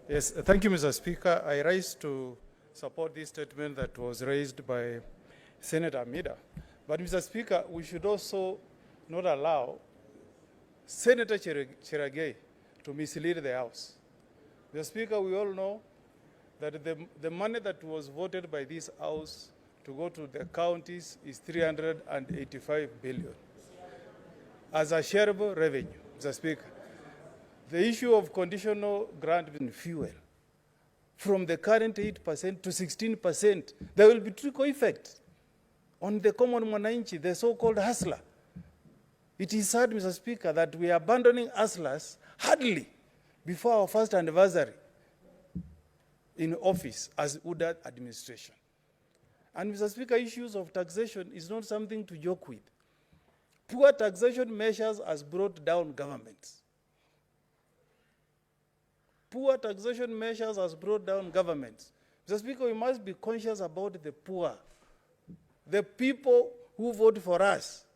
Yes, thank you, Mr. Speaker. I rise to support this statement that was raised by Senator Mida. But, Mr. Speaker, we should also not allow Senator Cherargei to mislead the House. Mr. Speaker, we all know that the money that was voted by this House to go to the counties is 385 billion as a shareable revenue, Mr. Speaker. The issue of conditional grant in fuel, from the current 8% to 16%, there will be trickle effect on the common mwananchi, the so-called hustler. It is sad, Mr. Speaker, that we are abandoning hustlers hardly before our first anniversary in office as UDA administration. And, Mr. Speaker, issues of taxation is not something to joke with. Poor taxation measures has brought down governments. Poor taxation measures has brought down governments. Mr. Speaker, we must be conscious about the poor, the people who vote for us.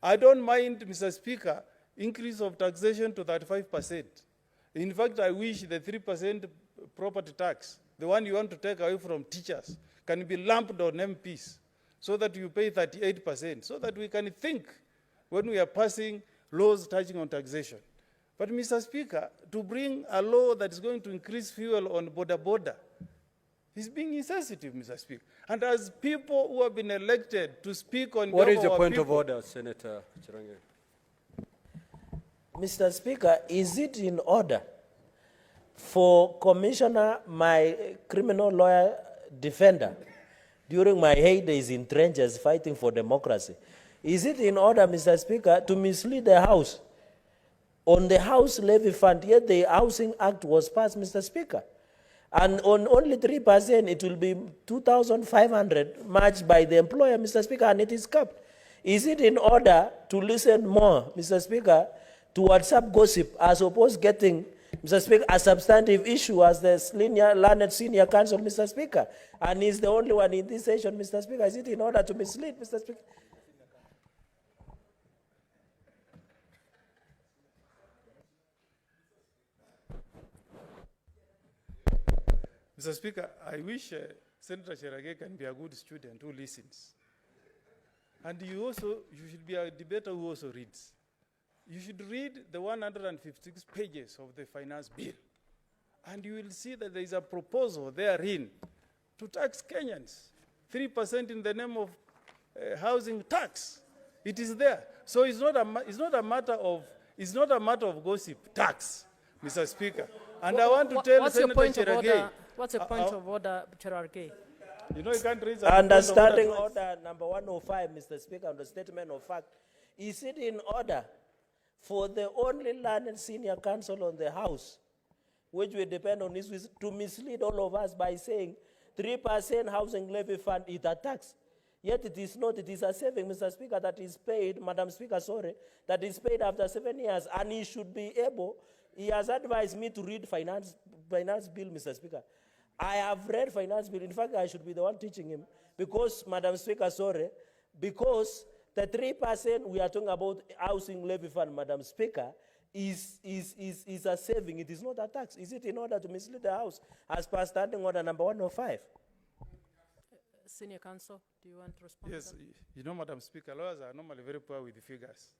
I don't mind, Mr. Speaker, increase of taxation to 35%. In fact, I wish the 3% property tax, the one you want to take away from teachers, can be lumped on MPs so that you pay 38%, so that we can think when we are passing laws touching on taxation. But, Mr. Speaker, to bring a law that is going to increase fuel on border is being insensitive, Mr. Speaker. And as people who have been elected to speak on what is the point of order, Senator Cherargei? Mr. Speaker, is it in order for Commissioner, my criminal lawyer defender, during my heydays in trenches fighting for democracy, is it in order, Mr. Speaker, to mislead the House on the House levy fund, yet the Housing Act was passed, Mr. Speaker? And on only 3%, it will be 2,500 matched by the employer, Mr. Speaker, and it is capped. Is it in order to listen more, Mr. Speaker, to WhatsApp gossip as opposed to getting, Mr. Speaker, a substantive issue as the learned senior counsel, Mr. Speaker? And he's the only one in this session, Mr. Speaker. Is it in order to mislead, Mr. Speaker? Mr. Speaker, I wish Senator Cherargei can be a good student who listens. And you should be a debater who also reads. You should read the 156 pages of the finance bill. And you will see that there is a proposal therein to tax Kenyans, 3% in the name of housing tax. It is there. So it's not a matter of gossip, tax, Mr. Speaker. And I want to tell Senator Cherargei. What's the point of order, Cherargei? You know, you can't raise Understanding order number 105, Mr. Speaker, on the statement of fact. Is it in order for the only learned senior counsel on the House, which will depend on this, to mislead all of us by saying 3% housing levy fund is a tax? Yet it is not. It is a saving, Mr. Speaker, that is paid, Madam Speaker, sorry, that is paid after 7 years, and he should be able. He has advised me to read finance bill, Mr. Speaker. I have read finance bill. In fact, I should be the one teaching him because, Madam Speaker, sorry, because the 3% we are talking about housing levy fund, Madam Speaker, is a saving. It is not a tax. Is it in order to mislead the House as per standing order number 105? Senior counsel, do you want to respond? Yes, you know, Madam Speaker, lawyers are normally very poor with the figures.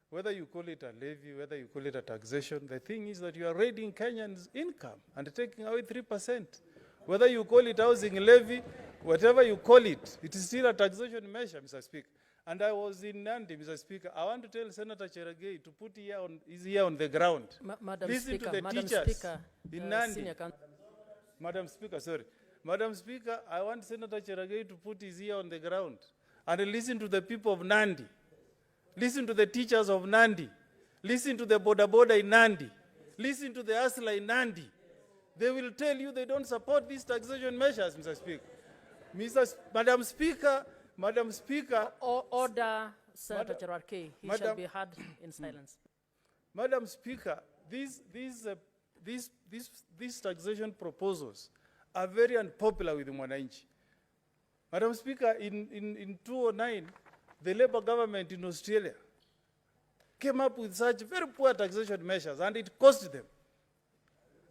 Whether you call it a levy, whether you call it a taxation, the thing is that you are raiding Kenyans' income and taking away 3%. Whether you call it housing levy, whatever you call it, it is still a taxation measure, Mr. Speaker. And I was in Nandi, Mr. Speaker. I want to tell Senator Cherargei to put his ear on the ground. Madam Listen Speaker, to the Madam teachers Speaker, in Nandi. Madam Speaker, sorry. Madam Speaker, I want Senator Cherargei to put his ear on the ground and listen to the people of Nandi. Listen to the teachers of Nandi. Listen to the border in Nandi. Listen to the hustler in Nandi. They will tell you they don't support these taxation measures, Mr. Speaker. Madam Speaker. Order, Senator Cherargei. He shall be heard in silence. Madam Speaker, these taxation proposals are very unpopular with the mwananchi. Madam Speaker, in 2009, the Labour government in Australia came up with such very poor taxation measures, and it cost them.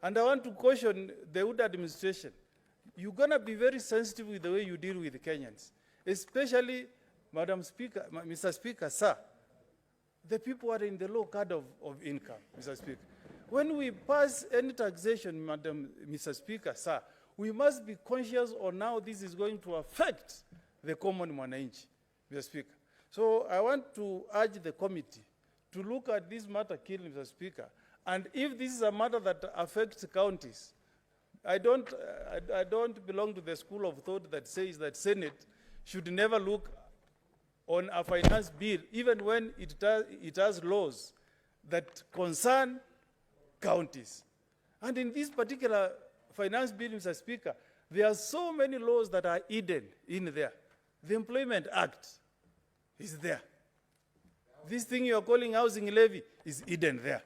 And I want to caution the Wood administration. You're going to be very sensitive with the way you deal with the Kenyans, especially, Madam Speaker, Mr. Speaker, sir, the people are in the low card of income, Mr. Speaker. When we pass any taxation, Mr. Speaker, sir, we must be conscious on how this is going to affect the common mwananchi, Mr. Speaker. So I want to urge the committee to look at this matter keenly, Mr. Speaker. And if this is a matter that affects counties, I don't belong to the school of thought that says that Senate should never look on a finance bill, even when it has laws that concern counties. And in this particular finance bill, Mr. Speaker, there are so many laws that are hidden in there. The Employment Act is there. This thing you are calling housing levy is hidden there.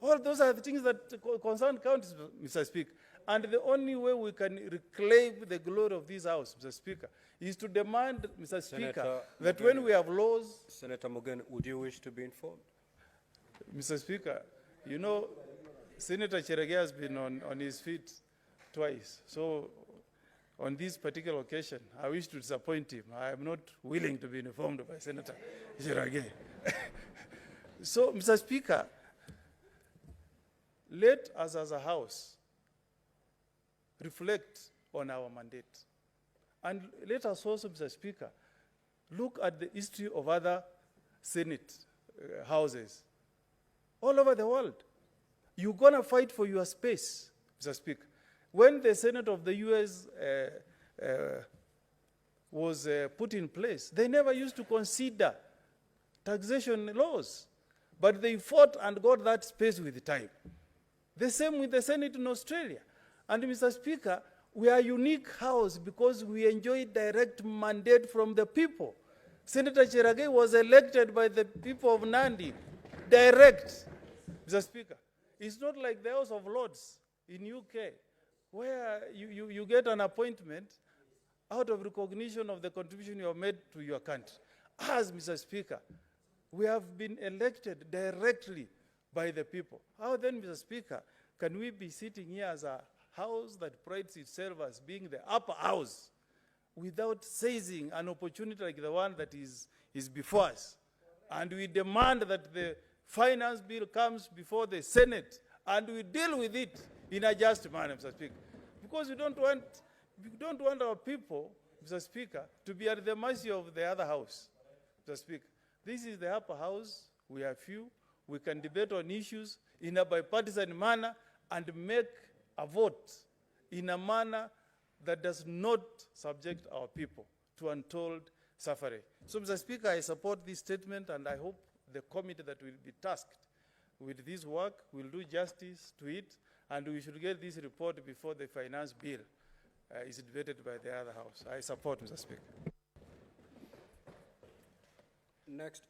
All those are the things that concern counties, Mr. Speaker. And the only way we can reclaim the glory of this house, Mr. Speaker, is to demand, Mr. Speaker, that when we have laws... Senator Omogeni, would you wish to be informed? Mr. Speaker, you know, Senator Cherage has been on his feet twice. So on this particular occasion, I wish to disappoint him. I am not willing to be informed by Senator Cherage. So, Mr. Speaker, let us as a House reflect on our mandate. And let us also, Mr. Speaker, look at the history of other Senate houses all over the world. You're going to fight for your space, Mr. Speaker. When the Senate of the US was put in place, they never used to consider taxation laws, but they fought and got that space with time. The same with the Senate in Australia. And Mr. Speaker, we are a unique house because we enjoy direct mandate from the people. Senator Cherage was elected by the people of Nandi, direct, Mr. Speaker. It's not like the House of Lords in UK, where you get an appointment out of recognition of the contribution you have made to your country. As, Mr. Speaker, we have been elected directly by the people. How then, Mr. Speaker, can we be sitting here as a house that prides itself as being the upper house without seizing an opportunity like the one that is before us? And we demand that the finance bill comes before the Senate and we deal with it in a just manner, Mr. Speaker. Because we don't want our people, Mr. Speaker, to be at the mercy of the other house, Mr. Speaker. This is the upper house. We are few. We can debate on issues in a bipartisan manner and make a vote in a manner that does not subject our people to untold suffering. So, Mr. Speaker, I support this statement, and I hope the committee that will be tasked with this work will do justice to it, and we should get this report before the finance bill is debated by the other house. I support, Mr. Speaker. Next.